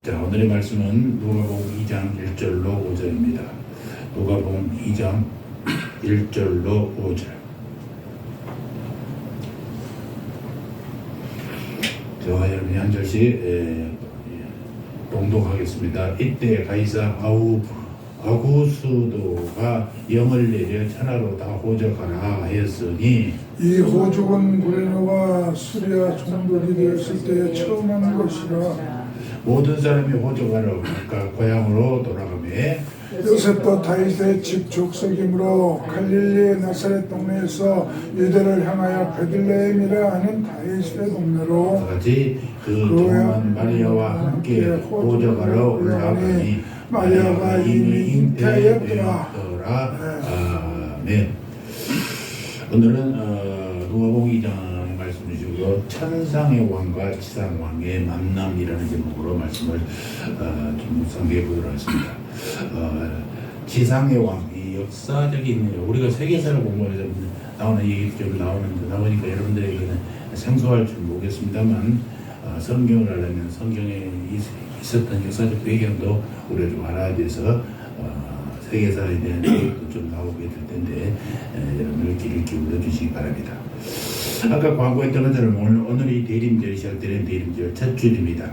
자, 오늘의 말씀은 누가복음 2장 1절로 5절입니다. 누가복음 2장 1절로 5절. 저와 여러분이 한 절씩 봉독하겠습니다. 이때 가이사 아구스도가 영을 내려 천하로 다 호적하라 하였으니 이 호적은 고레노가 수리아 총독이 되었을 때 처음 한 것이라. 모든 사람이 호적하러 각각 고향으로 돌아가매 요셉도 다윗의 집 족속이므로 갈릴리 나사렛 동네에서 유대를 향하여 베들레헴이라 하는 다윗의 동네로 같이 그 종은 마리아와 함께 호적하러 올라가니 마리아가 이미 잉태하였더라. 아멘. 오늘은 누가복음 2장의 말씀을 주고 천상의 왕과 지상 왕의 만남이라는 제목으로 말씀을 좀 묵상해 보도록 하겠습니다. 지상의 왕, 이 역사적인 우리가 세계사를 공부해서 나오는 얘기들이 나오니까 여러분들에게는 생소할 줄 모르겠습니다만 성경을 알려면 성경에 있었던 역사적 배경도 우리가 좀 알아야 돼서 세계사에 대한 얘기도 좀 나오게 될 텐데 여러분들 귀를 기울여 주시기 바랍니다. 아까 광고했던 것처럼 오늘이 대림절이 시작되는 대림절 첫 주일입니다.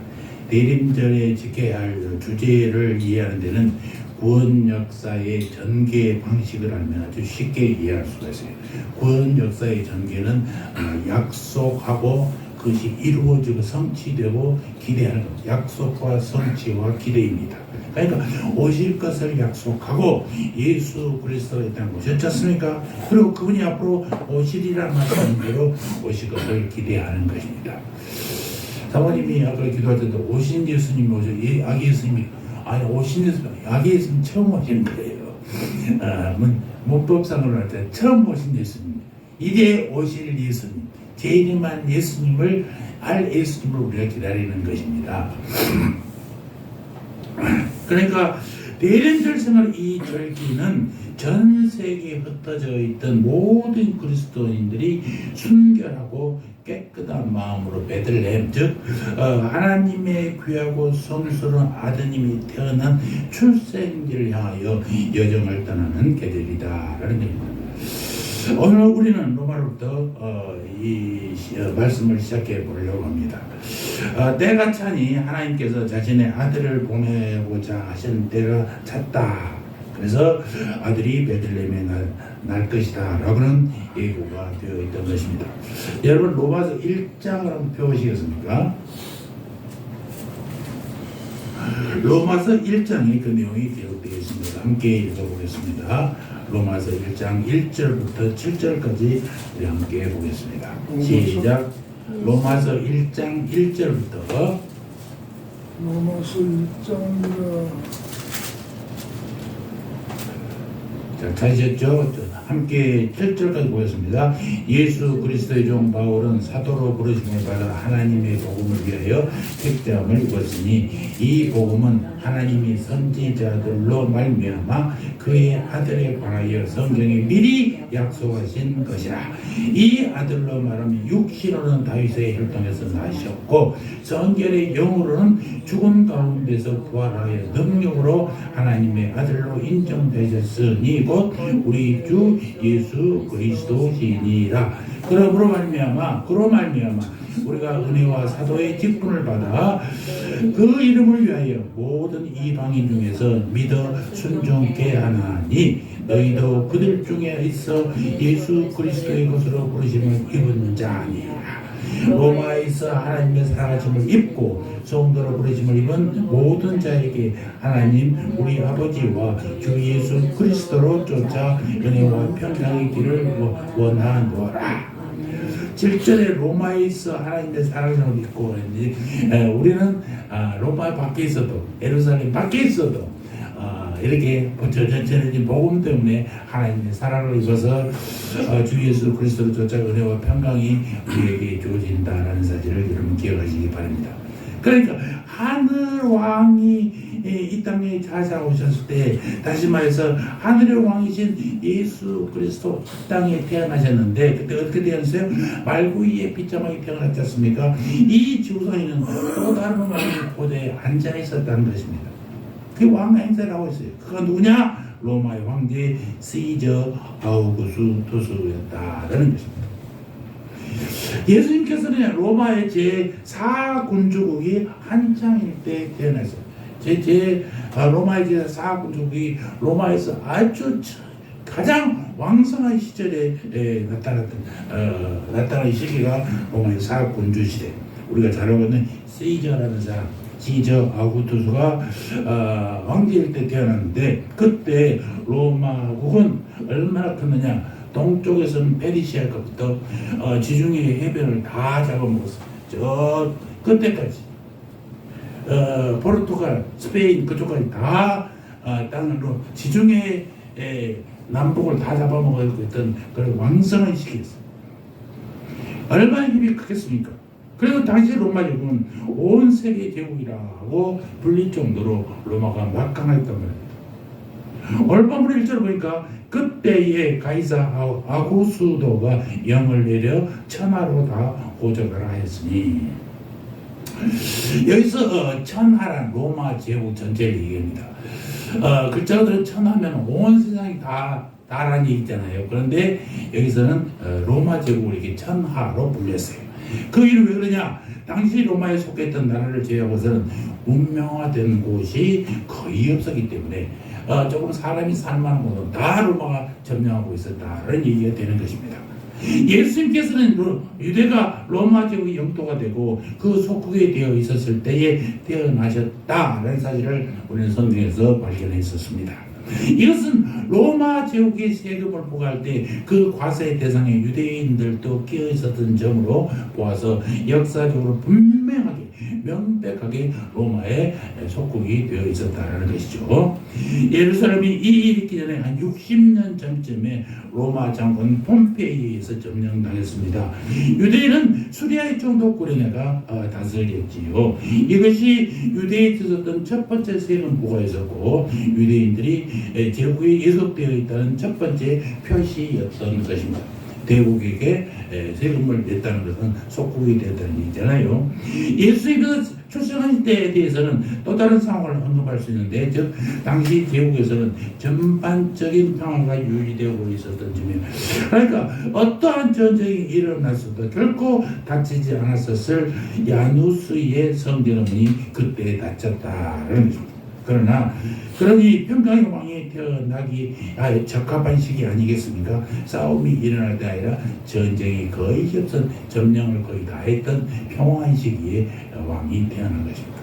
대림절에 지켜야 할 주제를 이해하는 데는 구원 역사의 전개 방식을 알면 아주 쉽게 이해할 수가 있어요. 구원 역사의 전개는 약속하고 그것이 이루어지고 성취되고 기대하는 것. 약속과 성취와 기대입니다. 그러니까 오실 것을 약속하고 예수 그리스도가 이 땅에 오셨지 않습니까? 그리고 그분이 앞으로 오시리라 말씀대로 오실 것을 기대하는 것입니다. 사모님이 아까 기도할 때도 오신 예수님이 오죠. 아기 예수님이 오신 예수님, 아기 예수님 처음 오신 거예요. 문법상으로 할 때 처음 오신 예수님, 이제 오실 예수님, 재림한 예수님을 알 예수님을 우리가 기다리는 것입니다. 그러니까 대림절 생활 이 절기는 전 세계에 흩어져 있던 모든 그리스도인들이 순결하고 깨끗한 마음으로 베들레헴 즉 하나님의 귀하고 성스러운 아드님이 태어난 출생지를 향하여 여정을 떠나는 계절이다라는 겁니다. 오늘 우리는 로마로부터 이 말씀을 시작해 보려고 합니다. 때가 차니 하나님께서 자신의 아들을 보내고자 하신 때가 찼다. 그래서 아들이 베들레헴에 날 것이다 라고는 예고가 되어 있던 것입니다. 여러분 로마서 1장을 한번 펴보시겠습니까? 로마서 1장에 그 내용이 기록되어 있습니다. 함께 읽어보겠습니다. 로마서 1장 1절부터 7절까지 우리 함께 보겠습니다. 시작. 로마서 1장 1절부터 로마서 1장이라. 자, 찾으셨죠? 함께 7절까지 보겠습니다. 예수 그리스도의 종 바울은 사도로 부르심을 받아 하나님의 복음을 위하여 택정을 입었으니 이 복음은 하나님이 선지자들로 말미암아 그의 아들에 관하여 성경에 미리 약속하신 것이라. 이 아들로 말하면 육신으로는 다윗의 혈통에서 나셨고 성결의 영으로는 죽은 가운데서 부활하여 능력으로 하나님의 아들로 인정되셨으니 곧 우리 주 예수 그리스도시니라. 그러므로 말미암아 우리가 은혜와 사도의 직분을 받아 그 이름을 위하여 모든 이방인 중에서 믿어 순종케 하나니 너희도 그들 중에 있어 예수 그리스도의 것으로 부르심을 입은 자니라. 로마에 있어 하나님의 사랑하심을 입고 성도로 부르심을 입은 모든 자에게 하나님 우리 아버지와 주 예수 그리스도로 쫓아 은혜와 평강의 길을 원하노라. 7절에 로마에 있어 하나님의 사랑을 입고 우리는 로마 밖에 있어도 예루살렘 밖에 있어도 이렇게 전해진 복음 때문에 하나님의 사랑을 입어서 주 예수 그리스도를 쫓아 은혜와 평강이 우리에게 주어진다라는 사실을 여러분 기억하시기 바랍니다. 그러니까 하늘 왕이 이 땅에 찾아오셨을 때, 다시 말해서 하늘의 왕이신 예수 그리스도 땅에 태어나셨는데, 그때 어떻게 태어났어요? 말구 위에 빗자마게 태어났지 않습니까? 이 지구상에는 또 다른 왕이 고대에 앉아 있었다는 것입니다. 그 왕 행세를 하고 있어요. 그가 누구냐? 로마의 황제 시저 아우구스투스였다라는 것입니다. 예수님께서는 로마의 제4군주국이 한창일 때 태어났어요. 로마의 제4군주국이 로마에서 아주 가장 왕성한 시절에 나타난 시기가 로마의 4군주 시대. 우리가 잘 알고 있는 시저라는 사람, 시저 아우구스투스가 황제일 때 태어났는데, 그때 로마국은 얼마나 컸느냐? 동쪽에서는 페르시아부터 지중해 해변을 다 잡아먹었어. 저 끝에까지 포르투갈, 스페인 그쪽까지 다 땅으로 지중해 남북을 다 잡아먹고 있던 그런 왕성한 시기였어요. 얼마나 힘이 크겠습니까? 그래서 당시 로마 제국은 온 세계 제국이라고 불릴 정도로 로마가 막강했단 말입니다. 오늘 본문 1절 보니까 그때의 가이사 아구스도가 영을 내려 천하로 다 고정하라 하였으니, 여기서 천하란 로마 제국 전체를 얘기합니다. 글자들은 천하면 온 세상이 다라는 얘기잖아요. 그런데 여기서는 로마 제국을 이렇게 천하로 불렸어요. 그 이유는 왜 그러냐? 당시 로마에 속했던 나라를 제외하고서는 문명화된 곳이 거의 없었기 때문에 조금 사람이 살만한 곳은 다 로마가 점령하고 있었다는 얘기가 되는 것입니다. 예수님께서는 유대가 로마 제국의 영토가 되고 그 속국에 되어 있었을 때에 태어나셨다는 사실을 우리는 성경에서 발견했었습니다. 이것은 로마 제국의 세금을 부과할 때 그 과세 대상에 유대인들도 끼어 있었던 점으로 보아서 역사적으로 분명하게 명백하게 로마의 속국이 되어 있었다는 것이죠. 예루살렘이 이 일이 있기 전에 한 60년 전쯤에 로마 장군 폼페이에서 점령당했습니다. 유대인은 수리아의 총독구레네가 다스렸지요. 이것이 유대에 있었던 첫 번째 세금 부과였었고, 유대인들이 제국에 예속되어 있다는 첫 번째 표시였던 것입니다. 대국에게 세금을 냈다는 것은 속국이 됐다는 얘기잖아요. 예수님께서 출생하신 때에 대해서는 또 다른 상황을 언급할 수 있는데, 즉 당시 제국에서는 전반적인 평화가 유지되고 있었던 점이에요. 그러니까 어떠한 전쟁이 일어났어도 결코 다치지 않았었을 야누스의 성전의 문이 그때 닫혔다는 것입니다. 그러니 평강의 왕이 태어나기 적합한 시기 아니겠습니까? 싸움이 일어날 때 아니라 전쟁이 거의 없던, 점령을 거의 다 했던 평화한 시기에 왕이 태어난 것입니다.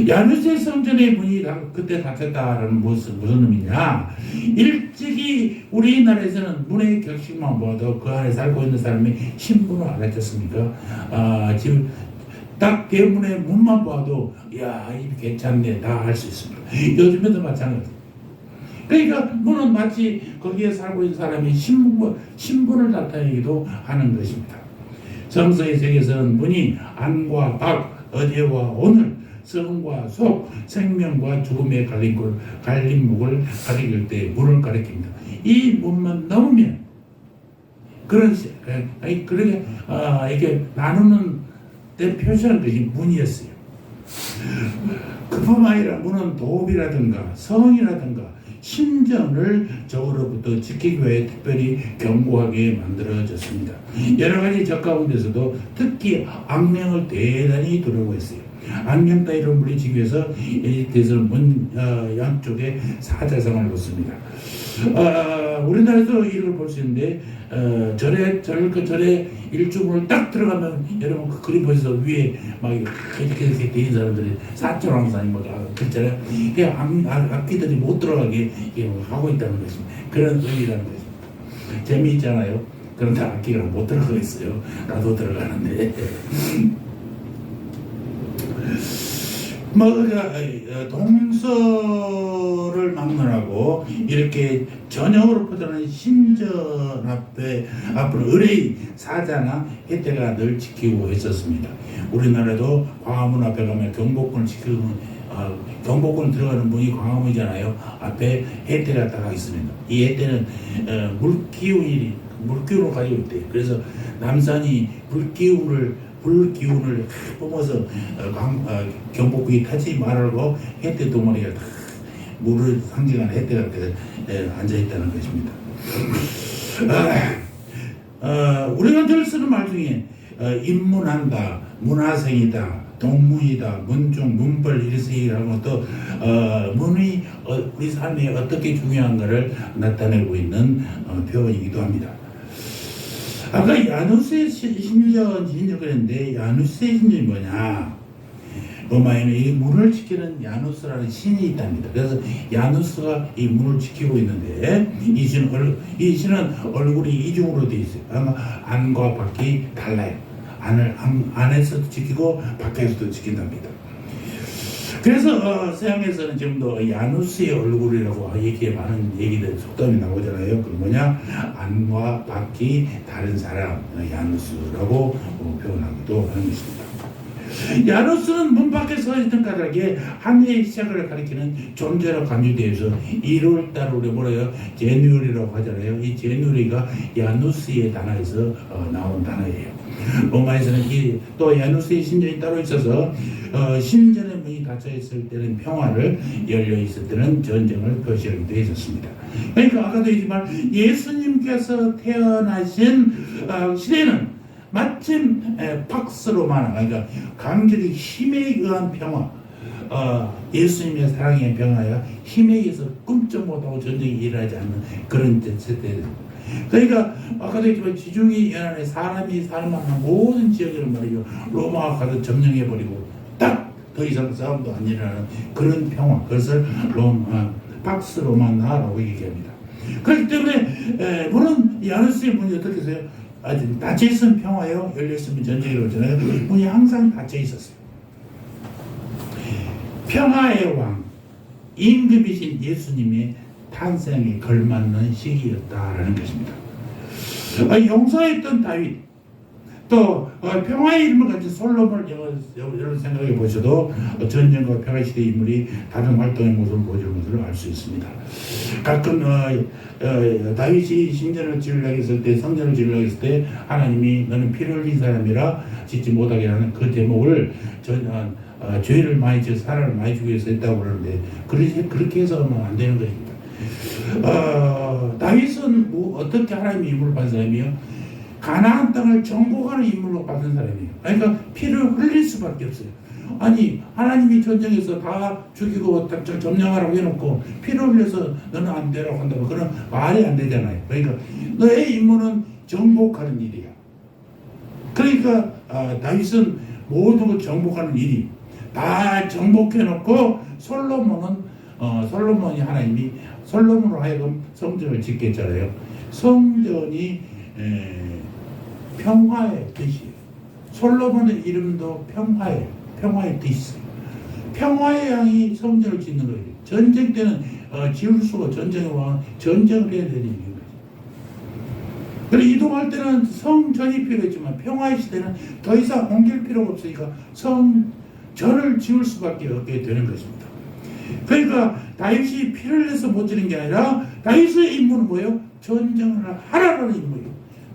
야누스의 성전의 문이 그때 닫혔다라는 무슨 의미냐? 일찍이 우리나라에서는 문의 격식만 보아도 그 안에 살고 있는 사람의 신분을 알았지 않습니까? 지금 딱 대문의 문만 봐도 야, 이 괜찮네, 다 알 수 있습니다. 요즘에도 마찬가지. 그러니까 문은 마치 거기에 살고 있는 사람이 신분을 나타내기도 하는 것입니다. 성서의 세계에서는 문이 안과 밖, 어제와 오늘, 성과 속, 생명과 죽음의 갈림목을 가리킬 때 문을 가리킵니다. 이 문만 넘으면 그러게 이게 나누는 때 표시하는 것이 문이었어요. 그뿐만 아니라 문은 도읍이라든가 성이라든가 신전을 적으로부터 지키기 위해 특별히 견고하게 만들어졌습니다. 여러 가지 적 가운데서도 특히 악령을 대단히 두려워했어요. 악령 따위를 물리치기 위해서 에집트에서는 문 양쪽에 사자성을 놓습니다. 우리나라에도 이걸 볼 수 있는데 절에 일주문을 딱 들어가면 여러분 그 그림 보셔서 위에 막 이렇게 돼 있는 사람들이 사철왕산이 뭐 그랬잖아요. 그냥 악기들이 못 들어가게 하고 있다는 것입니다. 그런 의미라는 것입니다. 재미있잖아요. 그런데 악기가 못 들어가 있어요. 나도 들어가는데. 동서를 막론하고 이렇게 전역으로 퍼져나가는 신전 앞으로 의뢰인 사자나 혜태가 늘 지키고 있었습니다. 우리나라도 광화문 앞에 가면 경복궁을 지키는 경복궁 들어가는 문이 광화문이잖아요. 앞에 해태가 딱 있습니다. 이 해태는 물기운을 가지고 있대요. 그래서 남산이 불기운을 뿜어서 경복궁이 타지 말라고 해태 동아리가 다 물을 상징하는 해태가 앉아 있다는 것입니다. 우리가 늘 쓰는 말 중에 입문한다, 문화생이다, 동문이다, 문중, 문벌 이래서 얘기하는 것도 문이 우리 삶에 어떻게 중요한가를 나타내고 있는 표현이기도 합니다. 아까 야누스의 신전 그랬는데 야누스의 신전이 뭐냐? 로마에는 이 문을 지키는 야누스라는 신이 있답니다. 그래서 야누스가 이 문을 지키고 있는데 이 신은 얼굴이 이중으로 되어 있어요. 아마 안과 밖이 달라요. 안에서도 지키고 밖에서도 지킨답니다. 그래서 서양에서는 지금도 야누스의 얼굴이라고 많은 얘기들 속담이 나오잖아요. 그 뭐냐? 안과 밖이 다른 사람 야누스라고 표현하기도 하는 것입니다. 야누스는 문 밖에 서 있던 까닭에 한 해의 시작을 가리키는 존재로 간주되어서 1월달 우리 뭐래요? 제누리라고 하잖아요. 이 제누리가 야누스의 단어에서 나온 단어예요. 로마에서는 또 야누스의 신전이 따로 있어서 신전의 문이 닫혀 있을 때는 평화를, 열려 있을 때는 전쟁을 표시하기도 했었습니다. 그러니까 아까도 얘기했지만 예수님께서 태어나신 시대는 마침 팍스로만, 그러니까 간절히 힘에 의한 평화, 예수님의 사랑의 평화야 힘에 의해서 꿈쩍 못하고 전쟁이 일어나지 않는 그런 세대입니다. 그러니까 아까도 했지만 지중해 연안에 사람이 살만한 모든 지역을 말이죠, 로마가 가서 점령해버리고 딱 더 이상 싸움도 안 일어나는 그런 평화, 그것을 팍스 로마나라고 얘기합니다. 그렇기 때문에 문은 야누스의 문이 어떻게 해서요? 아주 닫혀있으면 평화예요, 열려있으면 전쟁이라고 하잖아요. 문이 항상 닫혀있었어요. 평화의 왕, 임금이신 예수님의 탄생에 걸맞는 시기였다라는 것입니다. 용서했던 다윗, 또 평화의 이름을 가진 솔로몬을 여러분 생각해 보셔도 전쟁과 평화 시대의 인물이 다른 활동의 모습을 보여주는 것을 알 수 있습니다. 가끔 다윗이 신전을 지으려고 했을 때, 성전을 지으려고 했을 때 하나님이 너는 피를 흘린 사람이라 짓지 못하게 하는 그 제목을 죄를 많이 지어 사람을 많이 주기 위해서 했다고 그러는데 그렇게 해서는 안 되는 것입니다. 다윗은 어떻게 하나님의 인물을 받은 사람이요? 가나안 땅을 정복하는 인물로 받은 사람이에요. 그러니까 피를 흘릴 수밖에 없어요. 아니 하나님이 전쟁에서 다 죽이고 점령하라고 해놓고 피를 흘려서 너는 안 되라고 한다고, 그런 말이 안 되잖아요. 그러니까 너의 임무는 정복하는 일이야. 그러니까 다윗은 모든 걸 정복하는 일이 다 정복해놓고 솔로몬이 하나님이 솔로몬으로 하여금 성전을 짓게 했잖아요. 성전이 평화의 뜻이에요. 솔로몬의 이름도 평화예요. 평화의 뜻이에요. 평화의 양이 성전을 짓는 거예요. 전쟁 때는 지을 수가, 전쟁을 해야 되는 일인 거죠. 그리고 이동할 때는 성전이 필요했지만 평화의 시대는 더 이상 옮길 필요가 없으니까 성전을 지을 수밖에 없게 되는 것입니다. 그러니까 다윗이 피를 내서 못 지는 게 아니라 다윗의 임무는 뭐예요? 전쟁을 하라는 임무예요.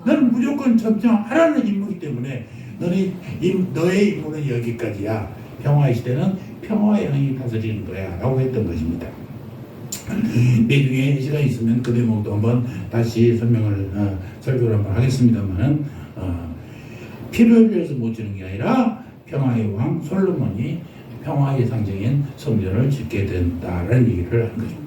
너는 무조건 전쟁하라는 임무이기 때문에 너의 임무는 여기까지야. 평화의 시대는 평화의 영이 다스리는 거야 라고 했던 것입니다. 나중에 시간이 있으면 그 대목도 한번 다시 설교를 한번 하겠습니다만, 피를 흘려서 못 지는 게 아니라 평화의 왕 솔로몬이 평화의 상징인 성전을 짓게 된다라는 얘기를 한 것입니다.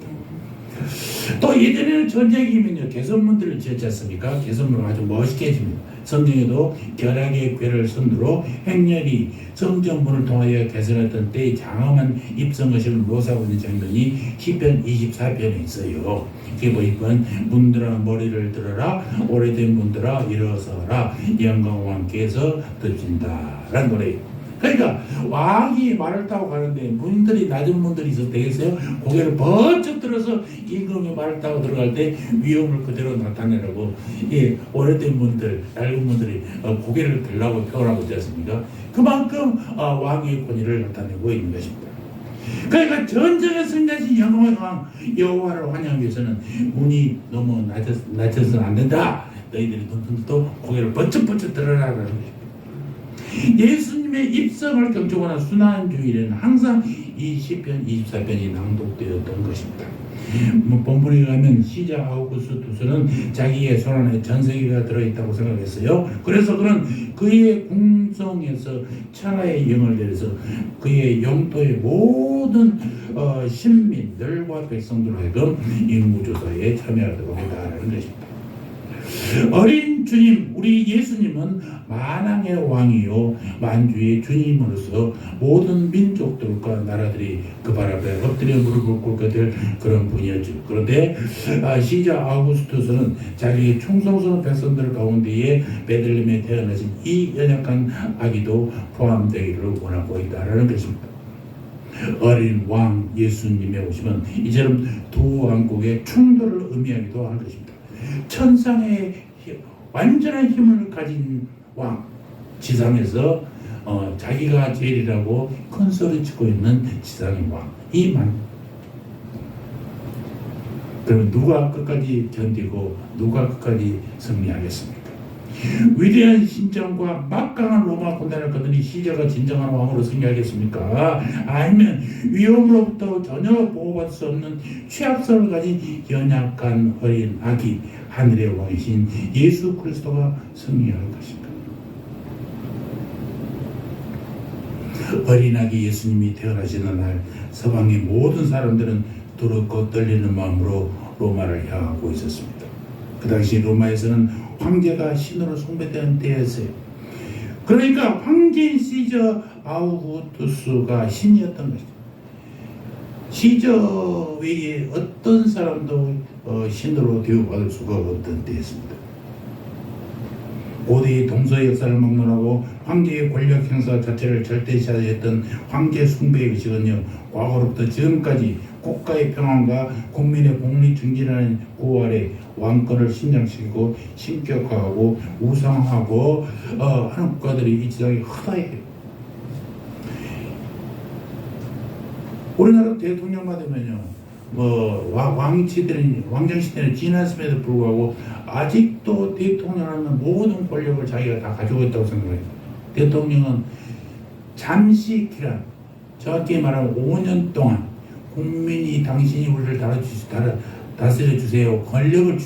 또 예전에는 전쟁이면요 개선문들을 지었지 않습니까? 개선문을 아주 멋있게 해줍니다. 성경에도 결학의 궤를 선두로 행렬이 성전문을 통하여 개선했던 때의 장엄한 입성의식을 묘사하고 있는 장면이 시편 24편에 있어요. 이게 보니까 문들아 머리를 들어라, 오래된 문들아 일어서라, 영광과 함께해서 듣진다 라는 노래예요. 그러니까 왕이 말을 타고 가는데 문들이, 낮은 문들이 있어도 되겠어요? 고개를 번쩍 들어서 임금이 말을 타고 들어갈 때 위험을 그대로 나타내라고, 오래된 문들, 낡은 문들이 고개를 들라고 표현하고 있지 않습니까? 그만큼 왕의 권위를 나타내고 있는 것입니다. 그러니까 전쟁에 승리하신 영광의 왕 여호와를 환영하기 위해서는 문이 너무 낮춰서는 안 된다. 너희들이 또 고개를 번쩍번쩍 들어라라는 것입니다. 예수님의 입성을 경축하는 순환주일에는 항상 이 시편 24편이 낭독되었던 것입니다. 본문에 가면 시자 아우구스투스는 자기의 손안에 전세기가 들어있다고 생각했어요. 그래서 그는 그의 궁성에서 천하의 영을 내려서 그의 영토의 모든 신민들과 백성들로 하여금 인구조사에 참여하도록 했다는 것입니다. 어린 주님, 우리 예수님은 만왕의 왕이요 만주의 주님으로서 모든 민족들과 나라들이 그 발 앞에 엎드려 무릎을 꿇게 될 그런 분이었죠. 그런데 시자 아우구스투스는 자기의 충성스러운 백성들 가운데에 베들레헴에 태어나신 이 연약한 아기도 포함되기를 원하고 있다는 것입니다. 어린 왕 예수님의 오심은 이처럼 두 왕국의 충돌을 의미하기도 하는 것입니다. 천상의 완전한 힘을 가진 왕, 지상에서 자기가 제일이라고 큰 소리 치고 있는 지상의 왕, 이만. 그러면 누가 끝까지 견디고 누가 끝까지 승리하겠습니까? 위대한 신정과 막강한 로마 군단을 거느린 시저가 진정한 왕으로 승리하겠습니까? 아니면 위험으로부터 전혀 보호받을 수 없는 취약성을 가진 연약한 어린 아기, 하늘의 왕이신 예수 그리스도가 승리할 것인가? 어린 아기 예수님이 태어나시는 날 서방의 모든 사람들은 두렵고 떨리는 마음으로 로마를 향하고 있었습니다. 그 당시 로마에서는 황제가 신으로 숭배되는 때였어요. 그러니까 황제인 시저 아우구스투스가 신이었던 것이죠. 시저 외에 어떤 사람도 신으로 대우받을 수가 없던 때였습니다. 고대의 동서의 역사를 막론하고 황제의 권력 행사 자체를 절대시하였던 황제 숭배의 의식은요, 과거로부터 지금까지 국가의 평안과 국민의 복리 증진하는 구호 아래 왕권을 신장시키고 신격화하고 우상하고 하는 국가들이 이 지상에 허다해요. 우리나라 대통령만 되면요, 왕정시대는 지났음에도 불구하고 아직도 대통령은 모든 권력을 자기가 다 가지고 있다고 생각해요. 대통령은 잠시 기간, 정확히 말하면 5년 동안 국민이 당신이 우리를 다스려주세요. 권력을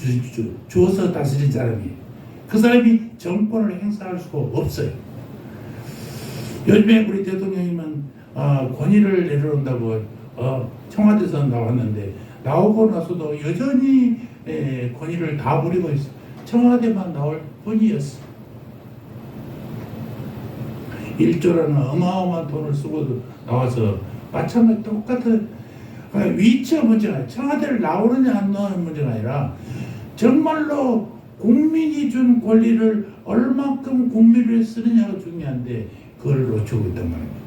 주어서 다스린 사람이에요. 그 사람이 정권을 행사할 수가 없어요. 요즘에 우리 대통령이면 권위를 내려놓는다고 청와대에서 나왔는데, 나오고 나서도 여전히 권위를 다 부리고 있어. 청와대만 나올 뿐이었어. 1조라는 어마어마한 돈을 쓰고 나와서 마찬가지 똑같은 위치가 문제가, 청와대를 나오느냐 안 나오는 문제가 아니라 정말로 국민이 준 권리를 얼만큼 국민을 쓰느냐가 중요한데 그걸 놓치고 있단 말입니다.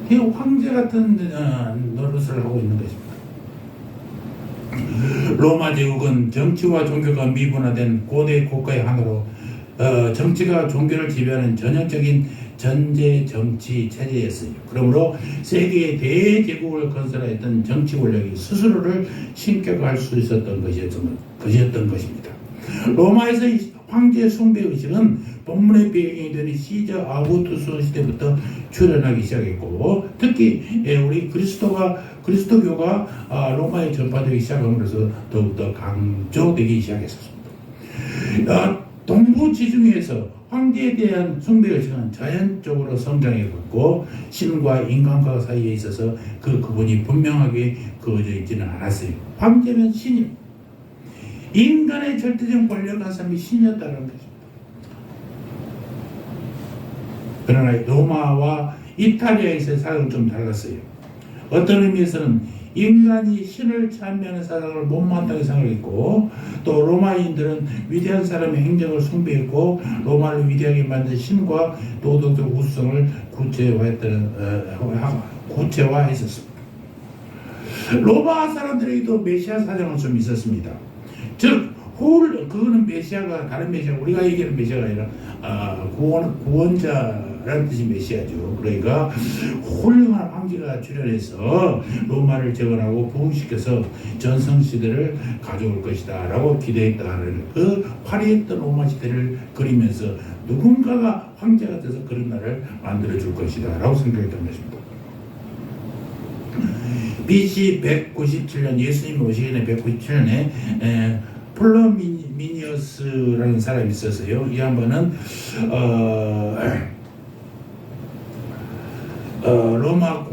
이 황제 같은 노릇을 하고 있는 것입니다. 로마 제국은 정치와 종교가 미분화된 고대 국가의 하나로 정치가 종교를 지배하는 전형적인 전제 정치 체제였어요. 그러므로 세계의 대제국을 건설했던 정치 권력이 스스로를 신격화할 수 있었던 것이었던 것입니다. 로마에서 황제 숭배 의식은 본문의 배경이 되는 시저 아우구스투스 시대부터 출현하기 시작했고, 특히 우리 그리스도교가 로마에 전파되기 시작함으로써 더욱더 강조되기 시작했습니다. 동부 지중해에서 황제에 대한 숭배의식은 자연적으로 성장해갔고 신과 인간과 사이에 있어서 그 구분이 분명하게 그어져 있지는 않았어요. 황제는 신입니다. 인간의 절대적 권력을 한 사람이 신이었다는 것입니다. 그러나 로마와 이탈리아에서의 사상은 좀 달랐어요. 어떤 의미에서는 인간이 신을 찬미하는 사상을 못마땅하게 생각했고, 또 로마인들은 위대한 사람의 행적을 숭배했고 로마를 위대하게 만든 신과 도덕적 우수성을 구체화했었습니다. 로마 사람들에게도 메시아 사상은 좀 있었습니다. 즉 그거는 메시아가 다른 메시아, 우리가 얘기하는 메시아가 아니라 구원자 메시아라는 뜻이 메시아죠. 그러니까 훌륭한 황제가 출현해서 로마를 재건하고 부흥시켜서 전성시대를 가져올 것이다 라고 기대했다는 그 화려했던 로마 시대를 그리면서 누군가가 황제가 돼서 그런 나라를 만들어줄 것이다 라고 생각했던 것입니다. BC 197년 예수님이 오시기 전에 197년에 플로미니어스라는 사람이 있었어요. 이 양반은 로마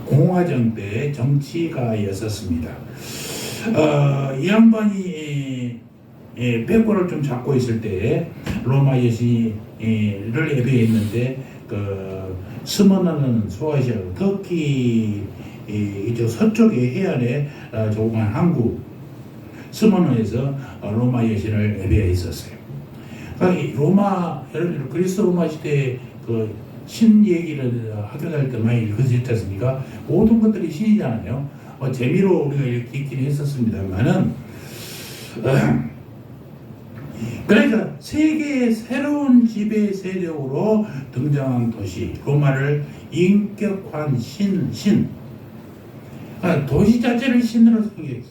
공화정 때 정치가였었습니다. 이 양반이 백골을 좀 잡고 있을 때 로마 여신을 예배했는데 그 스머나는 소아시아 터키 이쪽 서쪽의 해안에 조그만 항구 스머너에서 로마 여신을 예배했었어요. 그러니까 여러분 그리스 로마 시대 그 신 얘기를 학교 다닐 때 많이 읽으셨지 않습니까? 모든 것들이 신이잖아요. 재미로 우리가 이렇게 읽긴 했었습니다만은 그러니까 세계의 새로운 지배 세력으로 등장한 도시 로마를 인격화한 신 도시 자체를 신으로 소개했어.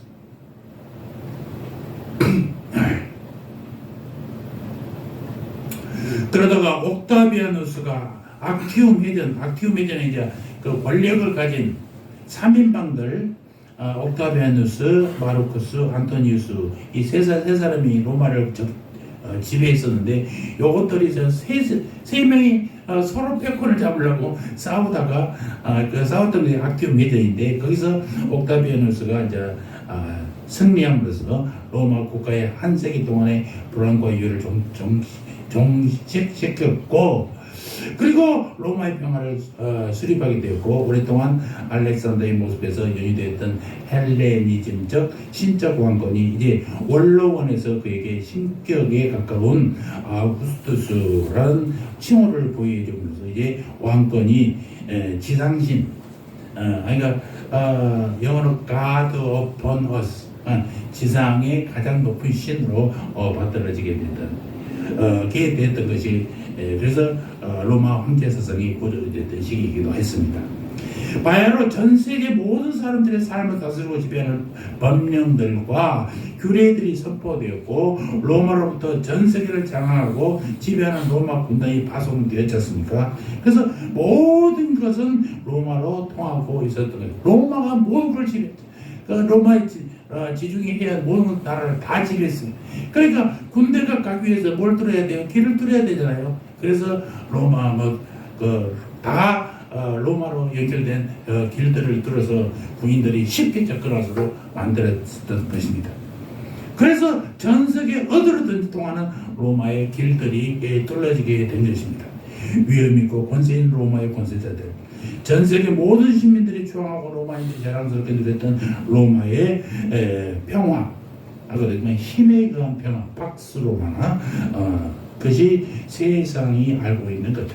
그러다가 옥타비아누스가 악티움 회전에 이제 그 권력을 가진 3인방들 옥타비아누스, 마르쿠스, 안토니우스 이 세 사람이 로마를 지배했었는데 요것들이 세 명이 서로 패권을 잡으려고 싸우다가 싸웠던 게 악티움 회전인데 거기서 옥타비아누스가 이제 승리함으로써 로마 국가의 한 세기 동안의 불안과 유혈을 종식시켰고 그리고 로마의 평화를 수립하게 되었고 오랫동안 알렉산더의 모습에서 연유되었던 헬레니즘적 신적 왕권이 이제 원로원에서 그에게 신격에 가까운 아우구스투스라는 칭호를 보여주면서 이제 왕권이 지상신 그러니까 영어로 God upon us 지상의 가장 높은 신으로 받들어지게 됐던 것이 그래서 로마 황제 사상이 고조됐던 시기이기도 했습니다. 바야흐로 전 세계 모든 사람들의 삶을 다스리고 지배하는 법령들과 규례들이 선포되었고 로마로부터 전 세계를 장악하고 지배하는 로마 군단이 파송되었지 않습니까? 그래서 모든 것은 로마로 통하고 있었던 거예요. 로마가 모든 걸 지배했죠. 로마의 지중해 해안 모든 나라를 다 지배했어요. 그러니까 군대가 가기 위해서 뭘 뚫어야 돼요? 길을 뚫어야 되잖아요. 그래서 로마 로마로 연결된 길들을 뚫어서 군인들이 쉽게 접근하도록 만들었던 것입니다. 그래서 전 세계 어디로든 통하는 로마의 길들이 뚫어지게 된 것입니다. 위험 있고 권세 있는 로마의 권세자들, 전 세계 모든 시민들이 추앙하고 로마인들이 자랑스럽게 누렸던 로마의 평화, 힘에 의한 평화, 팍스 로마나 그것이 세상이 알고 있는 것.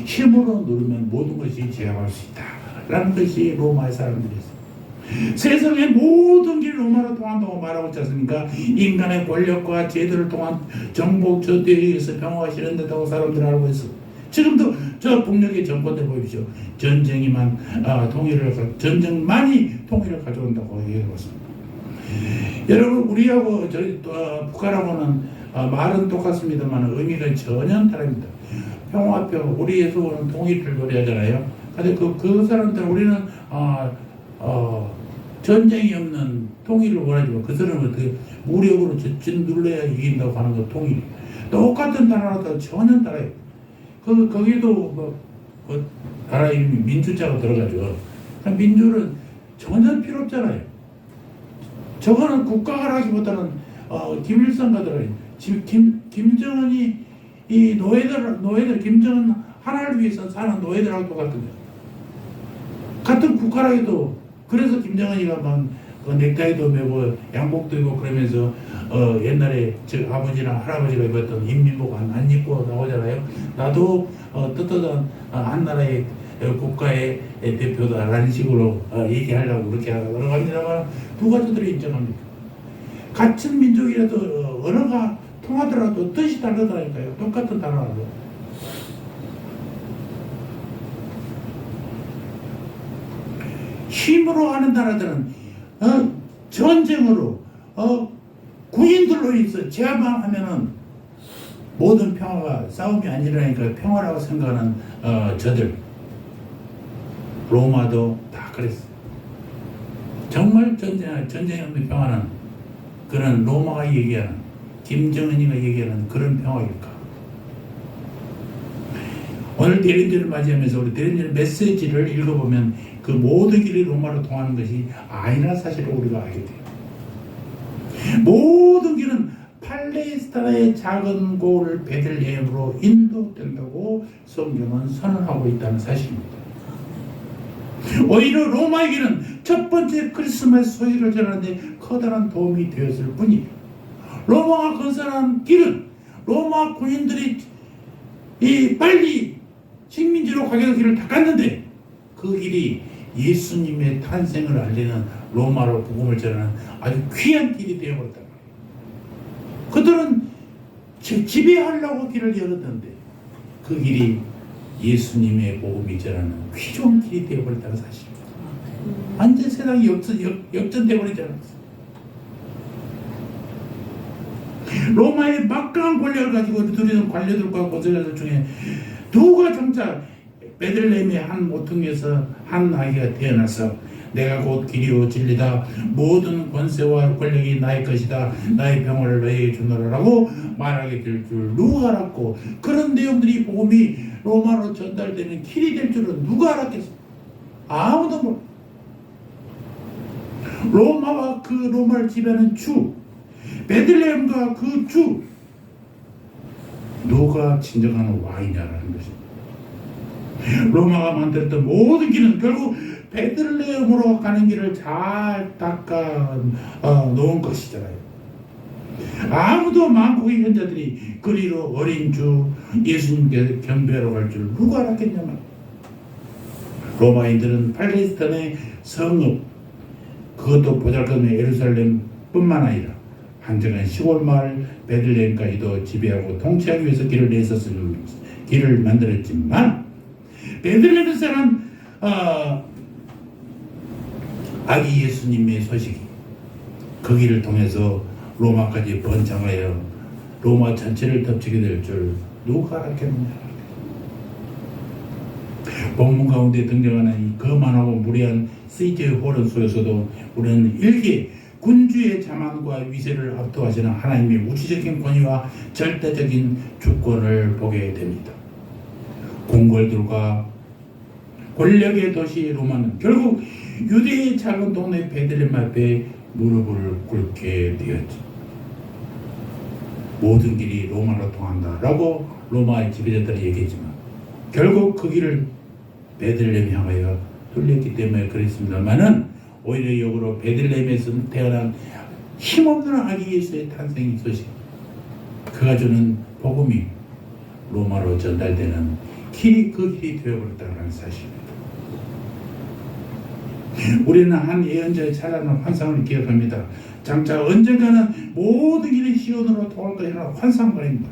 힘으로 누르면 모든 것이 제압할 수 있다 라는 것이 로마의 사람들이었어요. 세상의 모든 길이 로마로 통한다고 말하고 있지 않습니까? 인간의 권력과 제도를 통한 정복 저대에 의해서 평화가 실현된다고 사람들 알고 있어. 지금도 저 북녘의 정권들 보십시오. 전쟁만이 통일을 가져온다고 얘기하고 있습니다. 여러분 우리하고 북한하고는 말은 똑같습니다만 의미는 전혀 다릅니다. 평화표 우리에서 오는 통일을 노래하잖아요. 근데 그 사람들은 우리는 전쟁이 없는 통일을 원하지만 그 사람은 어떻게 무력으로 눌러야 이긴다고 하는 거 통일. 똑같은 나라라도 전혀 달라요. 거기도 나라 이름이 민주자가 들어가죠. 민주는 전혀 필요 없잖아요. 저거는 국가라기보다는 김일성가 들어가요. 지금 김정은이 이 노예들 김정은 하나를 위해서 사는 노예들하고 똑같은데 같은 국가라 해도 그래서 김정은이가 막 넥타이도 매고 양복도 입고 그러면서 옛날에 아버지나 할아버지가 입었던 인민복 안 입고 나오잖아요. 나도 떳떳한 한 나라의 국가의 대표다라는 식으로 얘기하려고 그렇게 하려고 합니다만 누가 저들이 인정합니까? 같은 민족이라도 언어가 통하더라도 뜻이 다르다니까요. 똑같은 단어라도. 힘으로 하는 나라들은 전쟁으로 군인들로 인해서 제압만 하면은 모든 평화가 싸움이 안 일어나니까 평화라고 생각하는 저들 로마도 다 그랬어요. 정말 전쟁이 없는 평화는 그런 로마가 얘기하는 김정은이가 얘기하는 그런 평화일까? 오늘 대림절을 맞이하면서 우리 대림절 메시지를 읽어보면 그 모든 길이 로마로 통하는 것이 아니라 사실을 우리가 알게 돼요. 모든 길은 팔레스타인의 작은 고을 베들레헴으로 인도된다고 성경은 선언하고 있다는 사실입니다. 오히려 로마에게는 첫 번째 크리스마스 소식을 전하는데 커다란 도움이 되었을 뿐이에요. 로마가 건설한 길은 로마 군인들이 빨리 식민지로 가게 길을 닦았는데 그 길이 예수님의 탄생을 알리는 로마로 복음을 전하는 아주 귀한 길이 되어버렸다. 그들은 지배하려고 길을 열었는데 그 길이 예수님의 복음이 전하는 귀중한 길이 되어버렸다는 사실입니다. 완전 세상이 역전되어버리지 않았어요. 로마의 막강한 권력을 가지고 누리는 관료들과 권세자들 중에 누가 정작 베들레헴의 한 모퉁이에서 한 아기가 태어나서 내가 곧 길이요 진리다 모든 권세와 권력이 나의 것이다 나의 병을 너에게 주노라라고 말하게 될 줄 누가 알았고 그런 내용들이 복음이 로마로 전달되는 길이 될 줄은 누가 알았겠어? 아무도 몰라. 로마와 그 로마를 지배하는 주 베들레헴과 그 주 누가 진정한 왕이냐라는 것입니다. 로마가 만들었던 모든 길은 결국 베들레헴으로 가는 길을 잘 닦아 놓은 것이잖아요. 아무도 만국의 현자들이 그리로 어린 주 예수님께 경배하러 갈 줄 누가 알았겠냐면 로마인들은 팔레스타인의 성읍 그것도 보잘것없는 예루살렘 뿐만 아니라 한정한 시골 마을 베들레헴까지도 지배하고 통치하기 위해서 길을 만들었지만 베들레헴에서는 아기 예수님의 소식이 그 길을 통해서 로마까지 번창하여 로마 전체를 덮치게 될 줄 누가 알았겠느냐. 본문 가운데 등장하는 이 거만하고 무례한 CJ 호런 속에서도 우리는 일개 군주의 자만과 위세를 압도하시는 하나님의 우주적인 권위와 절대적인 주권을 보게 됩니다. 궁궐들과 권력의 도시 로마는 결국 유대의 작은 동네 베들레헴 앞에 무릎을 꿇게 되었죠. 모든 길이 로마로 통한다라고 로마의 지배자들이 얘기했지만 결국 그 길을 베들레헴 향하여 뚫렸기 때문에 그랬습니다만은 오히려 역으로 베들레헴에서 태어난 힘없는 아기 예수의 탄생의 소식 그가 주는 복음이 로마로 전달되는 길이 그 길이 되어버렸다는 사실입니다. 우리는 한 예언자의 찬란한 환상을 기억합니다. 장차 언젠가는 모든 길이 시온으로 통할 것이라는 환상말입니다.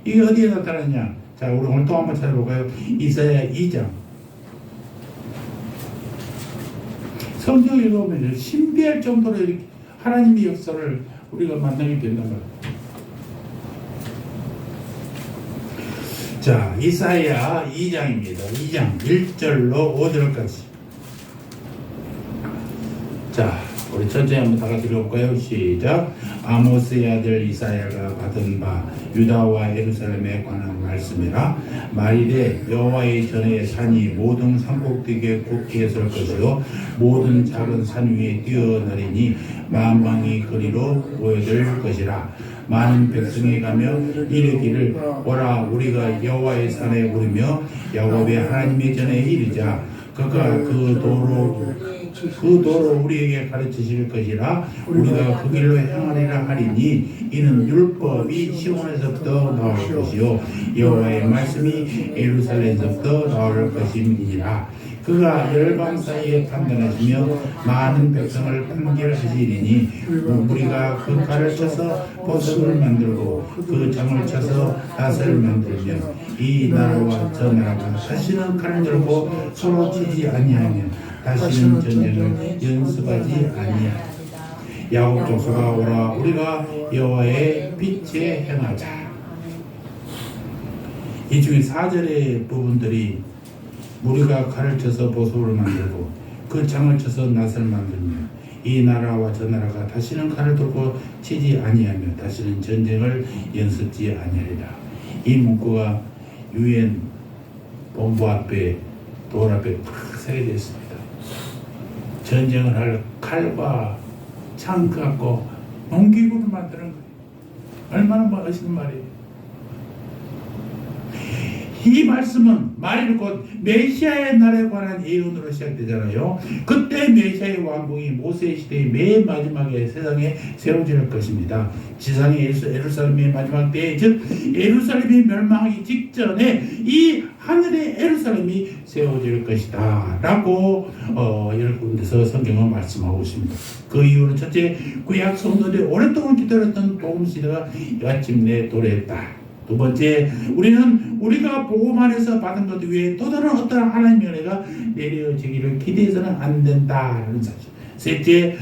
이게 어디에 나타났냐? 자, 우리 오늘 또 한번 찾아볼까요? 이사야 2장. 성경 읽어보면 신비할 정도로 이렇게 하나님의 역사를 우리가 만나게 된단 말이에요. 자, 이사야 2장입니다. 2장 1절로 5절까지. 자, 우리 천천히 한번 다 같이 읽어볼까요? 시작. 아모스의 아들 이사야가 받은 바 유다와 예루살렘에 관한 말씀이라. 말이되 여호와의 전에 산이 모든 산꼭대기에 굳게 설 것이요 모든 작은 산 위에 뛰어나리니 만방이 거리로 모여들 것이라. 많은 백성이 가며 이르기를 오라 우리가 여호와의 산에 오르며 야곱의 하나님의 전에 이르자. 그가 그 도로 우리에게 가르치실 것이라. 우리가 그 길로 행하리라 하리니 이는 율법이 시온에서부터 나올 것이요 여호와의 말씀이 예루살렘에서부터 나올 것임이니라. 그가 열방 사이에 판단하시며 많은 백성을 판결하시리니 우리가 그 칼을 쳐서 보석을 만들고 그 장을 쳐서 낫을 만들며 이 나라와 저 나라가 다시는 칼을 들고 서로 치지 아니하며 다시는 전쟁을 연습하지 아니하며 야곱 족속아 오라 우리가 여호와의 빛에 행하자. 이 중에 4절의 부분들이 우리가 칼을 쳐서 보석을 만들고 그 창을 쳐서 낫을 만들며 이 나라와 저 나라가 다시는 칼을 들고 치지 아니하며 다시는 전쟁을 연습지 아니하리라. 이 문구가 유엔 본부 앞에 돌 앞에 탁 서게 됐습니다. 전쟁을 할 칼과 창 갖고 농기구를 만드는 거예요. 얼마나 멋있는 말이에요. 이 말씀은 말일 곧 메시아의 날에 관한 예언으로 시작되잖아요. 그때 메시아의 왕궁이 모세 시대의 맨 마지막에 세상에 세워질 것입니다. 지상의 예루살렘의 마지막 때에 즉 예루살렘이 멸망하기 직전에 이 하늘의 예루살렘이 세워질 것이다 라고 여러 군데서 성경은 말씀하고 있습니다. 그 이유는 첫째, 구약 성도들이 오랫동안 기다렸던 복음 시대가 마침내 도래했다. 두 번째, 우리는 우리가 복음 안에서 받은 것 외에 또 다른 어떤 하나님의 은혜가 내려지기를 기대해서는 안 된다는 사실. 셋째,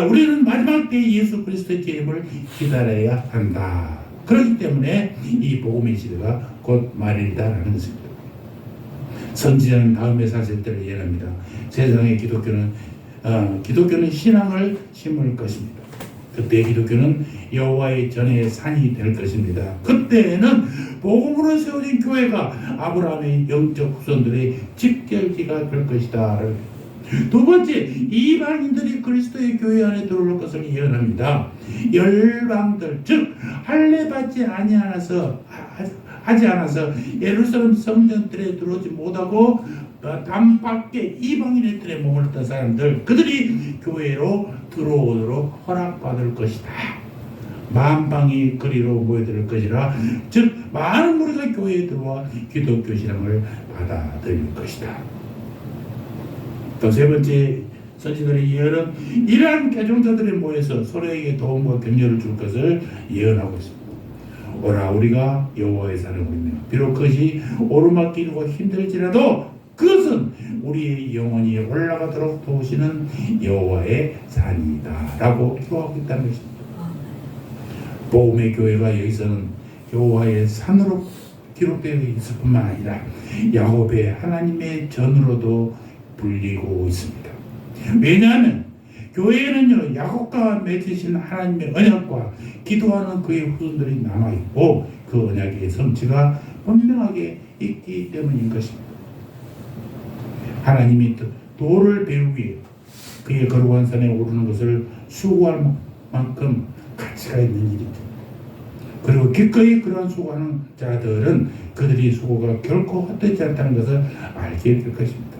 우리는 마지막 때 예수 그리스도의 재림을 기다려야 한다. 그렇기 때문에 이 복음의 시대가 곧 말이다라는 것입니다. 선지자는 다음에 사실 때를 예언합니다. 세상의 기독교는 신앙을 심을 것입니다. 그때 기독교는 여호와의 전의 산이 될 것입니다. 그때는 복음으로 세워진 교회가 아브라함의 영적 후손들의 집결지가 될 것이다. 두 번째, 이방인들이 그리스도의 교회 안에 들어올 것을 예언합니다. 열방들 즉 할례 받지 하지 않아서 예루살렘 성전들에 들어오지 못하고 담 밖에 이방인의 뜰에 머물렀던 사람들 그들이 교회로 들어오도록 허락받을 것이다. 만방이 그리로 모여들 것이라 즉 많은 무리가 교회에 들어와 기독교 신앙을 받아들일 것이다. 또 세 번째 선지자들의 예언은 이러한 개종자들이 모여서 서로에게 도움과 격려를 줄 것을 예언하고 있습니다. 오라 우리가 여호와의 산을 보이며 비록 그것이 오르막길이고 힘들지라도 그것은 우리의 영혼이 올라가도록 도우시는 여호와의 산이다 라고 기도하고 있다는 것입니다. 복음의 교회가 여기서는 여호와의 산으로 기록되어 있을 뿐만 아니라 야곱의 하나님의 전으로도 불리고 있습니다. 왜냐하면 교회에는요 야곱과 맺으신 하나님의 언약과 기도하는 그의 후손들이 남아있고 그 언약의 성취가 분명하게 있기 때문인 것입니다. 하나님이 도를 배우기 위해 그의 거룩한 산에 오르는 것을 수고할 만큼 가치가 있는 일이죠. 그리고 기꺼이 그런 수고하는 자들은 그들이 수고가 결코 헛되지 않다는 것을 알게 될 것입니다.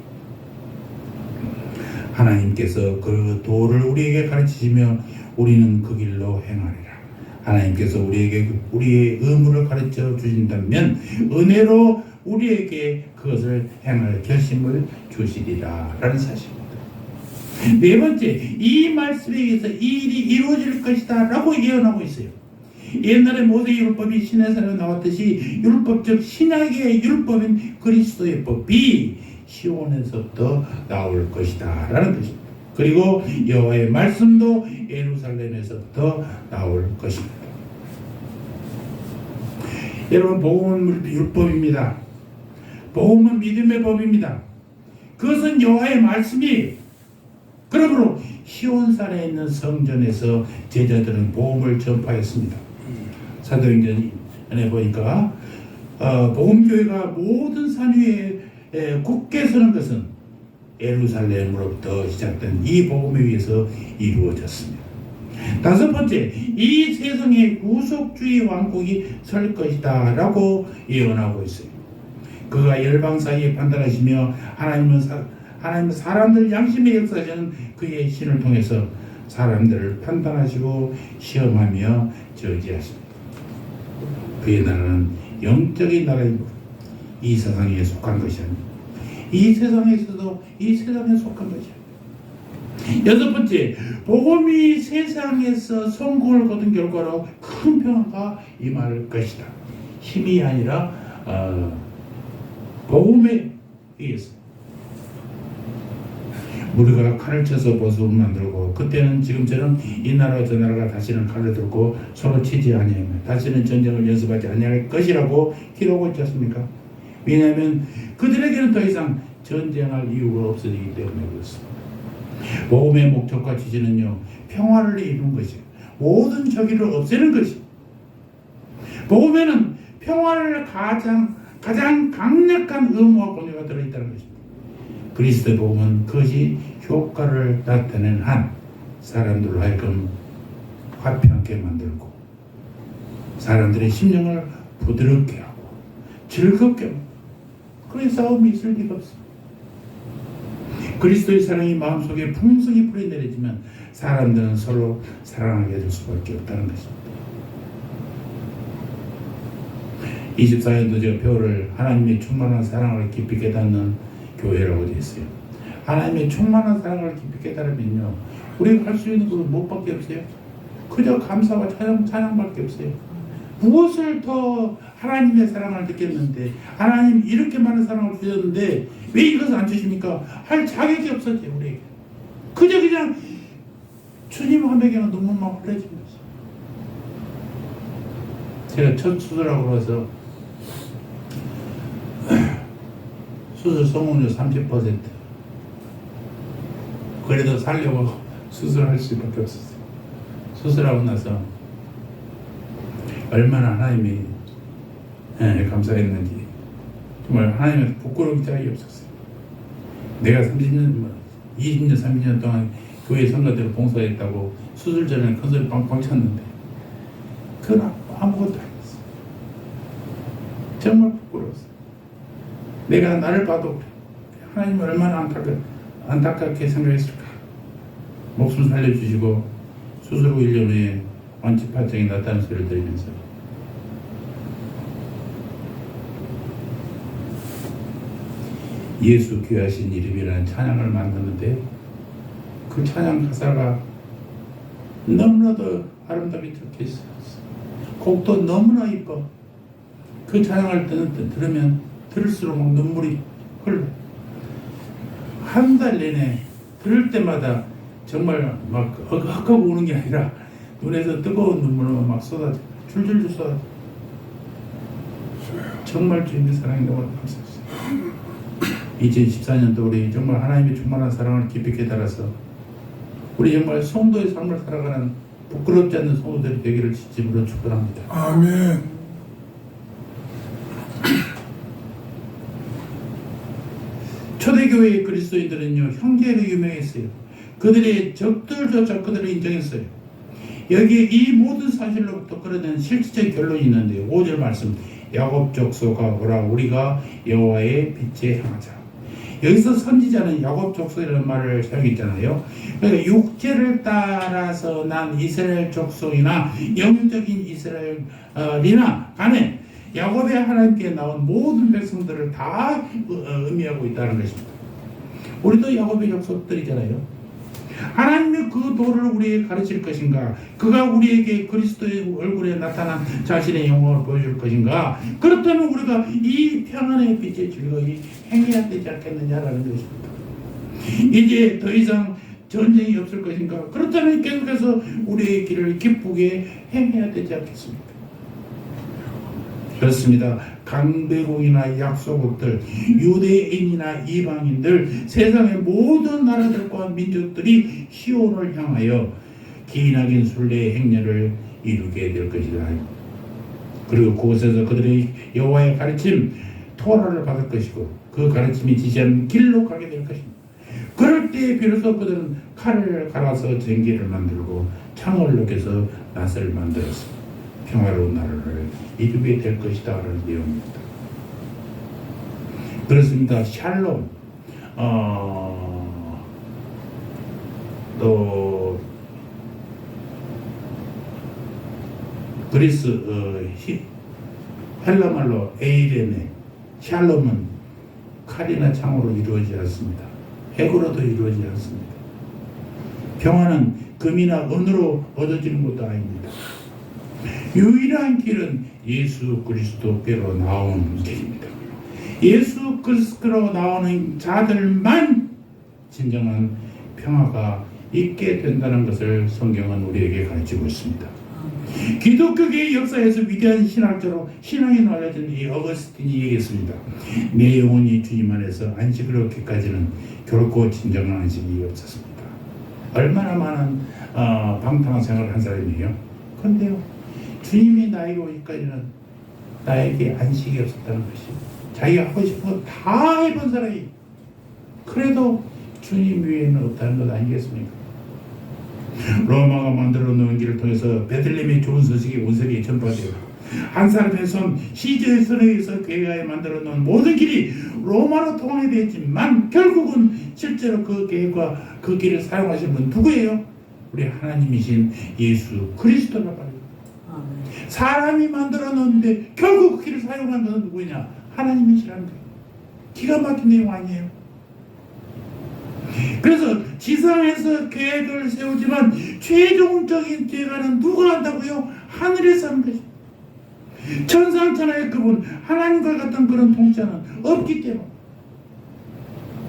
하나님께서 그 도를 우리에게 가르치시며 우리는 그 길로 행하리라. 하나님께서 우리에게 우리의 의무를 가르쳐 주신다면 은혜로 우리에게 그것을 행할 결심을 주시리라 라는 사실입니다. 네 번째, 이 말씀에 의해서 이 일이 이루어질 것이다 라고 예언하고 있어요. 옛날에 모세의 율법이 시내산에 나왔듯이 율법 즉 신약의 율법인 그리스도의 법이 시온에서부터 나올 것이다 라는 뜻입니다. 그리고 여호와의 말씀도 예루살렘에서부터 나올 것입니다. 여러분 복음은 율법입니다. 복음은 믿음의 법입니다. 그것은 여호와의 말씀이 그러므로 시온산에 있는 성전에서 제자들은 복음을 전파했습니다. 사도행전에 보니까 복음교회가 모든 산 위에 굳게 서는 것은 예루살렘으로부터 시작된 이 복음에 의해서 이루어졌습니다. 다섯 번째, 이 세상에 구속주의 왕국이 설 것이다 라고 예언하고 있어요. 그가 열방 사이에 판단하시며 하나님은 사람들 양심의 역사하시는 그의 신을 통해서 사람들을 판단하시고 시험하며 저지하십니다. 그의 나라는 영적인 나라이고 이 세상에 속한 것이 아닙니다. 이 세상에서도 이 세상에 속한 것이야. 여섯 번째, 복음이 세상에서 성공을 거둔 결과로 큰 평화가 임할 것이다. 힘이 아니라 복음에 의해서. 우리가 칼을 쳐서 보석을 만들고, 그때는 지금처럼 이 나라와 저 나라가 다시는 칼을 들고 서로 치지 아니하며 다시는 전쟁을 연습하지 아니할 것이라고 기록하고 있지 않습니까? 왜냐하면 그들에게는 더 이상 전쟁할 이유가 없어지기 때문에 그렇습니다. 복음의 목적과 취지는요, 평화를 이루는 것이요, 모든 적의를 없애는 것이. 복음에는 평화를 가장 강력한 의무와 권위가 들어있다는 것입니다. 그리스도의 복음은 그것이 효과를 나타낸 한 사람들로 하여금 화평하게 만들고 사람들의 심령을 부드럽게 하고 즐겁게 하고, 그런 싸움이 있을 리가 없습니다. 그리스도의 사랑이 마음속에 풍성히 뿌리내리지만 사람들은 서로 사랑하게 될 수밖에 없다는 것입니다. 24년도 제가 표를 하나님의 충만한 사랑을 깊이 깨닫는 교회라고 되어 있어요. 하나님의 충만한 사랑을 깊이 깨달으면요, 우리가 할 수 있는 것은 무엇밖에 없어요? 그저 감사와 찬양밖에 없어요. 무엇을 더 하나님의 사랑을 느꼈는데, 하나님 이렇게 많은 사랑을 주셨는데 왜 이것을 안 주십니까? 할 자격이 없었죠. 우리에게 그냥 주님 화면에는 눈물만 흘려진 거죠. 제가 첫 수술하고 나서 수술 성공률 30%. 그래도 살려고 수술할 수밖에 없었어요. 수술하고 나서 얼마나 하나님이 감사했는지, 정말 하나님한테 부끄러운 자격이 없었어요. 내가 30년, 20년, 30년 동안 교회 성가대로 봉사했다고 수술 전에 큰소리 빵빵 쳤는데 그건 아무것도 아니었어요. 정말 부끄러웠어요. 내가 나를 봐도 그래. 하나님 얼마나 안타깝게 생각했을까. 목숨 살려주시고 수술 후 1년 후에 완치판정이 났다는 소리를 들으면서 예수 귀하신 이름이라는 찬양을 만드는데, 그 찬양 가사가 너무나도 아름답게 적혀 있어요. 곡도 너무나 이뻐. 그 찬양을 들으면 들을수록 막 눈물이 흘러. 한 달 내내 들을 때마다 정말 막 헉헉 우는 게 아니라 눈에서 뜨거운 눈물로 막 쏟아져, 줄줄줄 쏟아져. 정말 주님의 사랑이 너무 감사했어요. 2014년도 우리 정말 하나님의 충만한 사랑을 깊이 깨달아서 우리 정말 성도의 삶을 살아가는 부끄럽지 않는 성도들이 되기를 진심으로 축원합니다. 아멘. 초대교회의 그리스도인들은요, 형제로 유명했어요. 그들의 적들조차 그들을 인정했어요. 여기에 이 모든 사실로부터 끌어낸 실질적 결론이 있는데요. 5절 말씀, 야곱 족속아 오라, 우리가 여호와의 빛에 향하자. 여기서 선지자는 야곱 족속이라는 말을 사용했잖아요. 그러니까 육체를 따라서 난 이스라엘 족속이나 영적인 이스라엘이나 간에 야곱의 하나님께 나온 모든 백성들을 다 의미하고 있다는 것입니다. 우리도 야곱의 족속들이잖아요. 하나님의 그 도를 우리에게 가르칠 것인가? 그가 우리에게 그리스도의 얼굴에 나타난 자신의 영광을 보여줄 것인가? 그렇다면 우리가 이 평안의 빛에 즐거이 행해야 되지 않겠느냐라는 것입니다. 이제 더 이상 전쟁이 없을 것인가? 그렇다면 계속해서 우리의 길을 기쁘게 행해야 되지 않겠습니까? 그렇습니다. 강대국이나 약소국들, 유대인이나 이방인들, 세상의 모든 나라들과 민족들이 시온을 향하여 기나긴 순례의 행렬을 이루게 될 것이다. 그리고 그곳에서 그들의 여호와의 가르침, 토라를 받을 것이고 그 가르침이 지시하는 길로 가게 될 것입니다. 그럴 때 비로소 그들은 칼을 갈아서 쟁기를 만들고 창을 녹여서 낫을 만들었습니다. 평화로운 나라를 이루게 될 것이다 라는 내용입니다. 그렇습니다. 샬롬, 또 그리스 헬라말로 에이레네, 샬롬은 칼이나 창으로 이루어지지 않습니다. 핵으로도 이루어지지 않습니다. 평화는 금이나 은으로 얻어지는 것도 아닙니다. 유일한 길은 예수 그리스도께로 나오는 길입니다. 예수 그리스도로 나오는 자들만 진정한 평화가 있게 된다는 것을 성경은 우리에게 가르치고 있습니다. 기독교계의 역사에서 위대한 신학자로 신앙이 알려진 이 어거스틴이 얘기했습니다. 내 영혼이 주님 안에서 안식을 얻기까지는 결코 진정한 안식이 없었습니다. 얼마나 많은 방탕한 생활을 한 사람이에요. 그런데요, 주님이 나에게 오기까지는 나에게 안식이 없었다는 것이, 자기가 하고 싶은 거 다 해본 사람이 그래도 주님 위에는 없다는 것 아니겠습니까? 로마가 만들어 놓은 길을 통해서 베들레헴의 좋은 소식이 온 세계에 전파되고, 한 사람의 손 시저의 손에 의해서 교회가 만들어 놓은 모든 길이 로마로 통하게 되었지만 결국은 실제로 그 계획과 그 길을 사용하신 분 누구예요? 우리 하나님이신 예수 그리스도라 말이에요. 사람이 만들어 놓는데 결국 그 길을 사용한 것은 누구냐? 하나님이시라는 거예요. 기가 막힌 내용 아니에요? 그래서 지상에서 계획을 세우지만 최종적인 계획은 누가 한다고요? 하늘에서 하는 것입니다. 천상천하의 그분 하나님과 같은 그런 통치자는 없기 때문에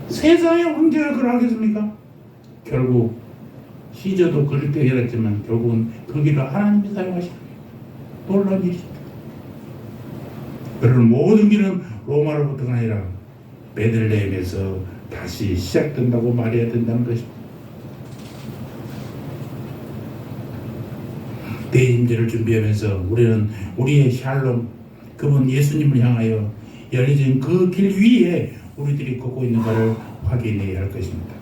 세상의 황제가 그걸 하겠습니까? 결국 시저도 그렇게 열었지만 결국은 거기를 하나님이 사용하시는 거예요. 놀라운 일입니다. 여러분, 모든 길은 로마로부터가 아니라 베들레헴에서 다시 시작된다고 말해야 된다는 것입니다. 대임제를 준비하면서 우리는 우리의 샬롬, 그분 예수님을 향하여 열려진 그 길 위에 우리들이 걷고 있는가를 확인해야 할 것입니다.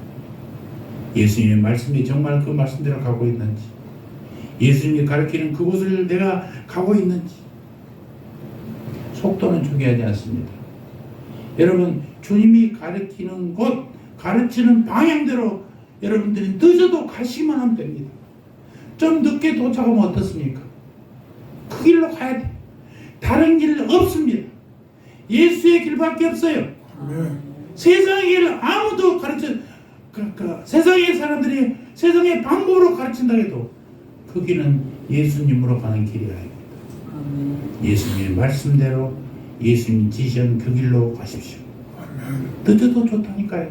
예수님의 말씀이 정말 그 말씀대로 가고 있는지, 예수님이 가르치는 그곳을 내가 가고 있는지. 속도는 중요하지 않습니다. 여러분, 주님이 가르치는 곳, 가르치는 방향대로 여러분들이 늦어도 가시기만 하면 됩니다. 좀 늦게 도착하면 어떻습니까? 그 길로 가야 돼. 다른 길 없습니다. 예수의 길밖에 없어요. 세상의 길을 아무도 세상의 사람들이 세상의 방법으로 가르친다 해도 그 길은 예수님으로 가는 길이 아닙니다. 예수님의 말씀대로 예수님 지시한 그 길로 가십시오. 늦어도 좋다니까요.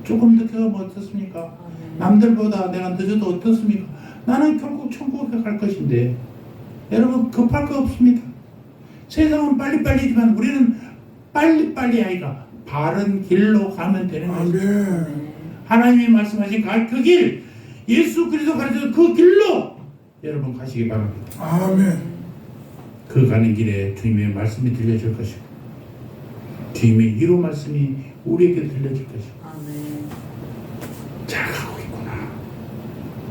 조금 늦게 가면 어떻습니까? 남들보다 내가 늦어도 어떻습니까? 나는 결국 천국에 갈 것인데, 여러분 급할 거 없습니다. 세상은 빨리빨리지만 우리는 빨리빨리 아이가 바른 길로 가면 되는 것입니다. 하나님이 말씀하신 그 길, 예수 그리스도 가르쳐준 그 길로 여러분 가시기 바랍니다. 아멘. 그 가는 길에 주님의 말씀이 들려질 것이고 주님의 위로 말씀이 우리에게 들려질 것이고 잘 가고 있구나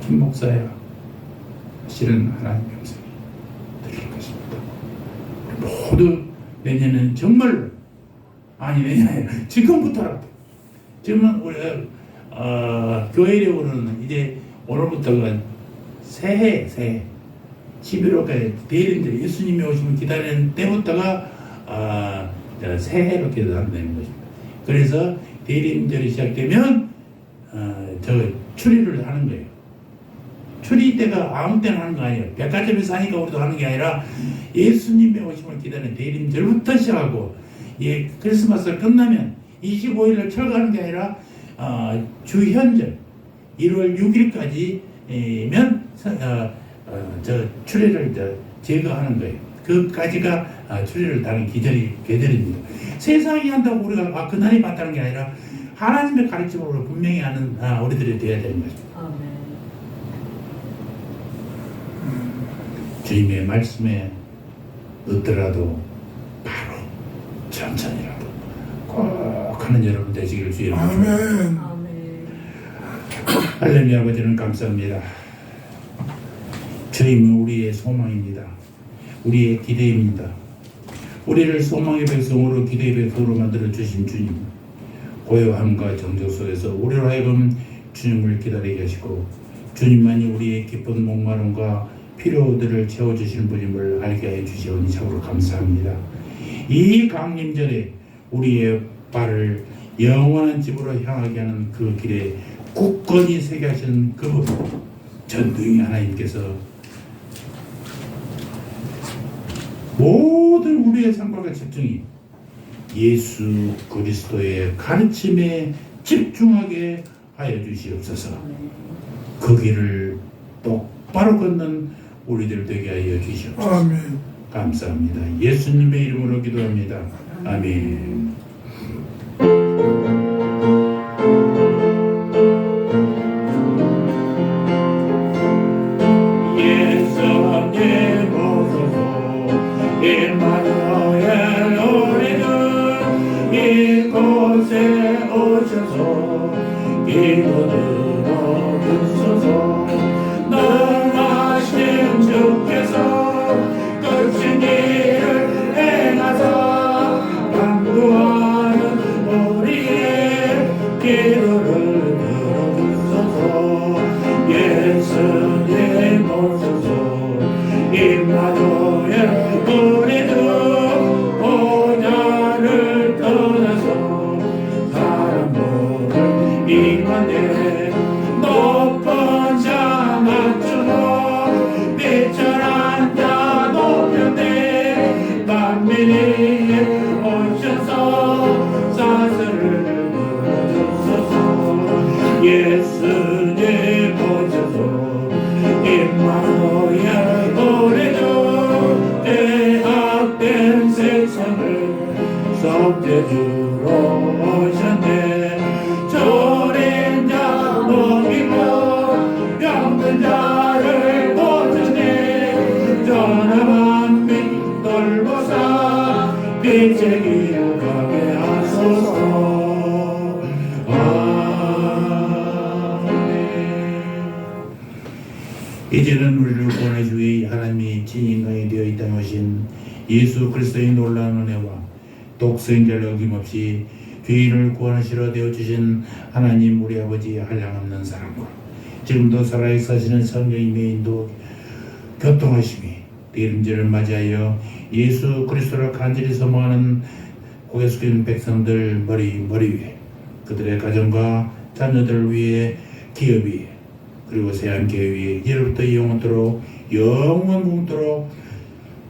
김 목사야, 실은 하나님의 음성이 들릴 것입니다. 우리 모두 내년은 정말, 아니 내년에 지금부터라도, 지금은 우리 교회력으로는 이제 오늘부터가 새해 11월까지 대림절 예수님이 오시면 기다리는 때부터가 새해로 기도한다는 것입니다. 그래서 대림절이 시작되면 추리를 하는 거예요. 추리 때가 아무 때나 하는 거 아니에요. 백화점에서 하니까 우리도 하는 게 아니라 예수님의 오심을 기다리는 대림절부터 시작하고, 크리스마스가 끝나면 25일을 철거하는 게 아니라 주현절 1월 6일까지면 추리를 제거하는 거예요. 그까지가 추리를 다는 계절입니다. 세상이 한다고 우리가 그날이 맞다는 게 아니라 하나님의 가르침으로 분명히 아는 우리들이 되어야 되는 것입니다. 주님의 말씀에 늦더라도 바로 천천히라도 꼭 하는 여러분 되시기를 주의 이름으로 축원합니다. 할렐루야. 아버지는 감사합니다. 주님은 우리의 소망입니다. 우리의 기대입니다. 우리를 소망의 백성으로 기대의 백성으로 만들어 주신 주님, 고요함과 정적 속에서 우리로 하여금 주님을 기다리게 하시고 주님만이 우리의 깊은 목마름과 필요들을 채워주시는 분임을 알게 해 주시오니 참으로 감사합니다. 이 강림절에 우리의 발을 영원한 집으로 향하게 하는 그 길에 굳건히 세게 하신 그 전능의 하나님께서 모든 우리의 삶과 집중이 예수 그리스도의 가르침에 집중하게 하여 주시옵소서. 그 길을 똑바로 걷는 우리들 되게 하여 주시옵소서. 아멘. 감사합니다. 예수님의 이름으로 기도합니다. 아멘. 예수님 오소서. 임마누엘 우리는 이곳에 오셔서 기도 들어주소서. 능하신 주께서 끝인 일을 행하사 간구하는 우리의 기도를 들어주소서. 예수님 오소서. 임마누엘 우리는 본야를 떠나서 사람들을 임하네. 높은 자 맞추고 비천한 자 높였네. 만민이 오셔서 사슬을 들어주소서. 예수님 오셔서 임마누엘 우리는 대학된 세상을 속죄주로 오셨네. 졸인 자 먹이고 병든 자를 고쳤네. 전함한 돌보사 빛의 길 가게 하소서. 아멘. 이제는 우리를 구원하시기 위해 하나님이 진인간이 되어 이 땅에 오신 예수 그리스도의 놀라운 은혜와 독생자를 어김없이 죄인을 구원하시러 되어주신 하나님 우리 아버지의 한량없는 사랑과 지금도 살아계시는 성령님의 인도 교통하심이 대림절을 맞이하여 예수 그리스도를 간절히 소망하는 고개 숙이는 백성들 머리 위에 그들의 가정과 자녀들을 위해 기업 위에 그리고 새한교회 위에 이제부터 영원토록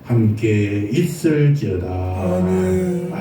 함께 있을지어다. 아멘.